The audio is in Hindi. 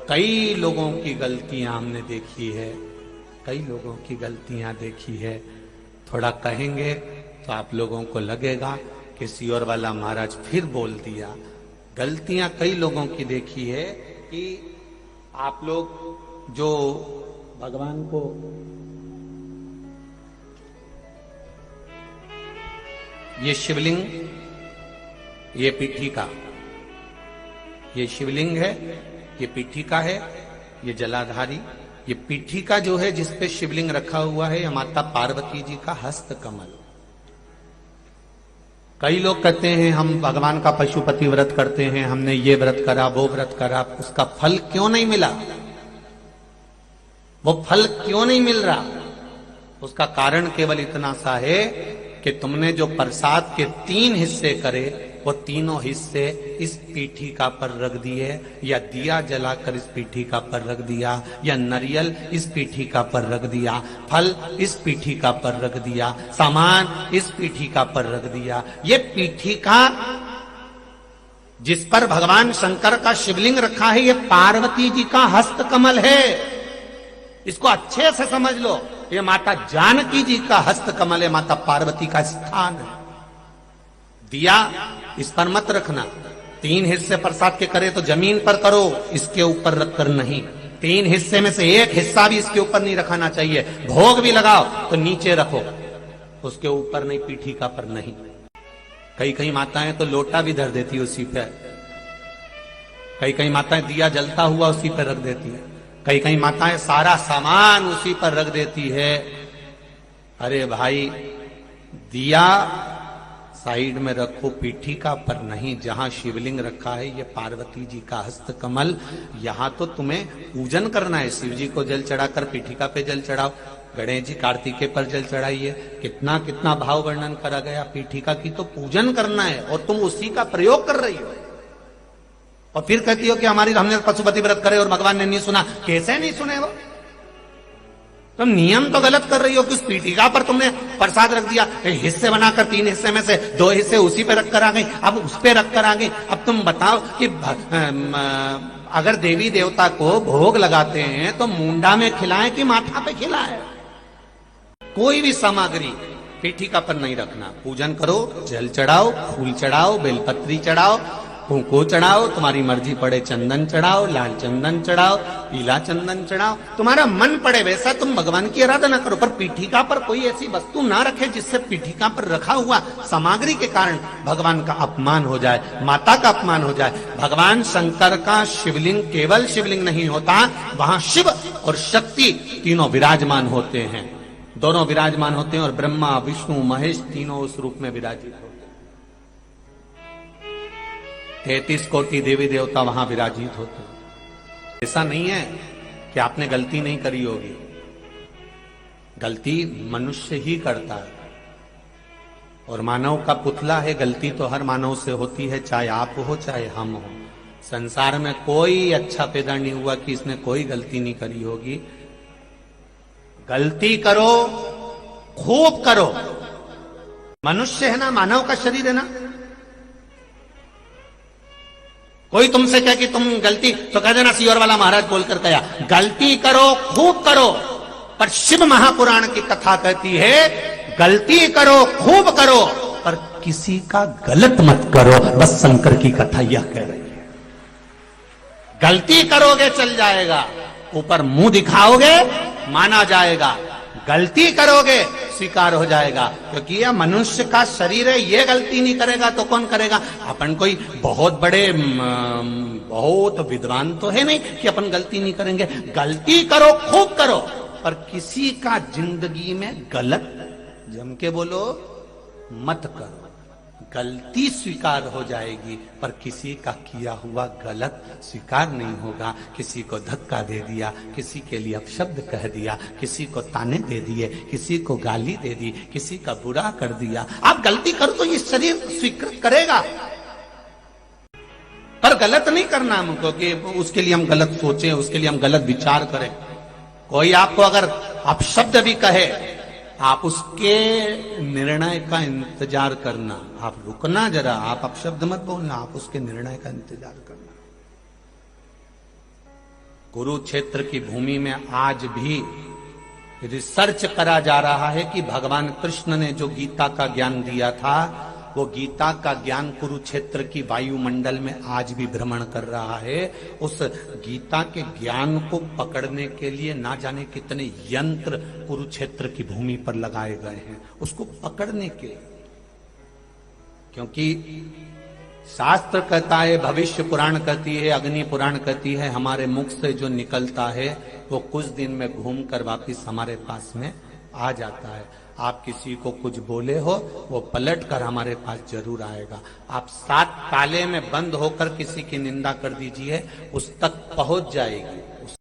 कई लोगों की गलतियां हमने देखी है, कई लोगों की गलतियां देखी है। थोड़ा कहेंगे तो आप लोगों को लगेगा कि सियोर वाला महाराज फिर बोल दिया। गलतियां कई लोगों की देखी है कि आप लोग जो भगवान को ये शिवलिंग, ये पीठिका, ये शिवलिंग है, ये पीठिका है, ये जलाधारी, ये पीठिका जो है जिस पे शिवलिंग रखा हुआ है, ये माता पार्वती जी का हस्त कमल। कई लोग कहते हैं हम भगवान का पशुपति व्रत करते हैं, हमने ये व्रत करा, वो व्रत करा, उसका फल क्यों नहीं मिला? वो फल क्यों नहीं मिल रहा? उसका कारण केवल इतना सा है कि तुमने जो प्रसाद के 3 हिस्से करे, वो तीनों हिस्से इस पीठिका पर रख दिए, या दिया जलाकर इस पीठिका पर रख दिया, या नारियल इस पीठिका पर रख दिया, फल इस पीठिका पर रख दिया, सामान इस पीठिका पर रख दिया। ये पीठिका जिस पर भगवान शंकर का शिवलिंग रखा है, ये पार्वती जी का हस्त कमल है। इसको अच्छे से समझ लो, ये माता जानकी जी का हस्त कमल है, माता पार्वती का स्थान है। दिया इस पर मत रखना। 3 हिस्से प्रसाद के करे तो जमीन पर करो, इसके ऊपर रखकर नहीं। 3 हिस्से में से 1 हिस्सा भी इसके ऊपर नहीं रखाना चाहिए। भोग भी लगाओ तो नीचे रखो, उसके ऊपर नहीं, पीठिका पर नहीं। कई माताएं तो लोटा भी धर देती है उसी पे, कई माताएं दिया जलता हुआ उसी पर रख देती है, कई माताएं सारा सामान उसी पर रख देती है। अरे भाई, दिया साइड में रखो, पीठिका पर नहीं। जहां शिवलिंग रखा है, ये पार्वती जी का हस्त कमल, यहां तो तुम्हें पूजन करना है। शिव जी को जल चढ़ाकर पीठिका पे जल चढ़ाओ, गणेश जी कार्तिकेय पर जल चढ़ाइए। कितना कितना भाव वर्णन करा गया। पीठिका की तो पूजन करना है और तुम उसी का प्रयोग कर रही हो, और फिर कहती हो कि हमने पशुपति व्रत करे और भगवान ने नहीं सुना। कैसे नहीं सुने? वो तुम नियम तो गलत कर रही हो कि उस पीठिका पर तुमने प्रसाद रख दिया, हिस्से बनाकर 3 हिस्से में से 2 हिस्से उसी पे रख कर आ गई, अब उस पे रख कर आ गई। अब तुम बताओ कि अगर देवी देवता को भोग लगाते हैं तो मुंडा में खिलाएं कि माथा पे खिलाएं? कोई भी सामग्री पीठिका पर नहीं रखना। पूजन करो, जल चढ़ाओ, फूल चढ़ाओ, बेलपत्री चढ़ाओ, कुंकू चढ़ाओ, तुम्हारी मर्जी पड़े चंदन चढ़ाओ, लाल चंदन चढ़ाओ, पीला चंदन चढ़ाओ, तुम्हारा मन पड़े वैसा तुम भगवान की आराधना करो। पर पीठिका पर कोई ऐसी वस्तु ना रखे जिससे पीठिका पर रखा हुआ सामग्री के कारण भगवान का अपमान हो जाए, माता का अपमान हो जाए। भगवान शंकर का शिवलिंग केवल शिवलिंग नहीं होता, वहां शिव और शक्ति तीनों विराजमान होते हैं, दोनों विराजमान होते हैं, और ब्रह्मा विष्णु महेश तीनों उस रूप में विराजित होते हैं। 33 कोटि देवी देवता वहां विराजित होते हैं। ऐसा नहीं है कि आपने गलती नहीं करी होगी, गलती मनुष्य ही करता है, और मानव का पुतला है। गलती तो हर मानव से होती है, चाहे आप हो चाहे हम हो। संसार में कोई अच्छा पैदा नहीं हुआ कि इसने कोई गलती नहीं करी होगी। गलती करो, खूब करो। मनुष्य है ना, मानव का शरीर है ना। कोई तुमसे कहे कि तुम गलती, तो कह देना सियोर वाला महाराज बोलकर कहा, गलती करो, खूब करो। पर शिव महापुराण की कथा कहती है, गलती करो, खूब करो, पर किसी का गलत मत करो। बस शंकर की कथा यह कह रही है। गलती करोगे चल जाएगा, ऊपर मुंह दिखाओगे माना जाएगा, गलती करोगे स्वीकार हो जाएगा। क्योंकि यह मनुष्य का शरीर है, ये गलती नहीं करेगा तो कौन करेगा? अपन कोई बहुत बड़े बहुत विद्वान तो है नहीं कि अपन गलती नहीं करेंगे। गलती करो, खूब करो, पर किसी का जिंदगी में गलत, जम के बोलो, मत करो। गलती स्वीकार हो जाएगी, पर किसी का किया हुआ गलत स्वीकार नहीं होगा। किसी को धक्का दे दिया, किसी के लिए अपशब्द कह दिया, किसी को ताने दे दिए, किसी को गाली दे दी, किसी का बुरा कर दिया। आप गलती करो तो ये शरीर स्वीकृत करेगा, पर गलत नहीं करना हमको कि उसके लिए हम गलत सोचें, उसके लिए हम गलत विचार करें। कोई आपको अगर अपशब्द भी कहे, आप उसके निर्णय का इंतजार करना, आप रुकना जरा, आप अपशब्द मत बोलना, आप उसके निर्णय का इंतजार करना। कुरुक्षेत्र की भूमि में आज भी रिसर्च करा जा रहा है कि भगवान कृष्ण ने जो गीता का ज्ञान दिया था, वो गीता का ज्ञान कुरुक्षेत्र की वायुमंडल में आज भी भ्रमण कर रहा है। उस गीता के ज्ञान को पकड़ने के लिए ना जाने कितने यंत्र कुरुक्षेत्र की भूमि पर लगाए गए हैं, उसको पकड़ने के। क्योंकि शास्त्र कहता है, भविष्य पुराण कहती है, अग्नि पुराण कहती है, हमारे मुख से जो निकलता है वो कुछ दिन में घूम कर वापिस हमारे पास में आ जाता है। आप किसी को कुछ बोले हो, वो पलट कर हमारे पास जरूर आएगा। आप 7 ताले में बंद होकर किसी की निंदा कर दीजिए, उस तक पहुंच जाएगी।